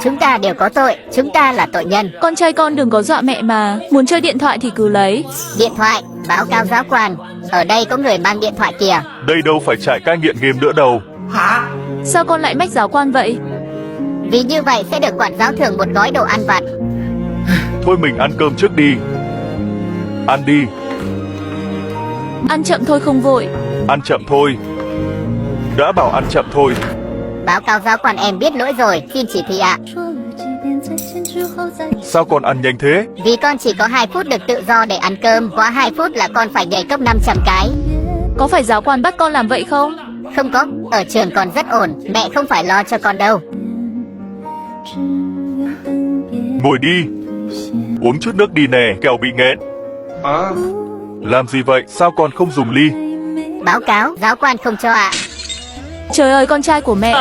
Chúng ta đều có tội, chúng ta là tội nhân. Con trai con đừng có dọa mẹ mà. Muốn chơi điện thoại thì cứ lấy. Điện thoại, báo cáo giáo quan. Ở đây có người mang điện thoại kìa. Đây đâu phải trại cai nghiện game nữa đâu. Hả? Sao con lại mách giáo quan vậy? Vì như vậy sẽ được quản giáo thưởng một gói đồ ăn vặt. Thôi mình ăn cơm trước đi. Ăn đi. Ăn chậm thôi không vội. Ăn chậm thôi. Đã bảo ăn chậm thôi. Báo cáo giáo quan, em biết lỗi rồi, xin chỉ thị ạ. Sao con ăn nhanh thế? Vì con chỉ có 2 phút được tự do để ăn cơm. Quá 2 phút là con phải nhảy cốc 500 cái. Có phải giáo quan bắt con làm vậy không? Không có, ở trường còn rất ổn. Mẹ không phải lo cho con đâu. Ngồi đi. Uống chút nước đi nè, kẻo bị nghẹn. Làm gì vậy? Sao con không dùng ly? Báo cáo, giáo quan không cho ạ. Trời ơi, con trai của mẹ.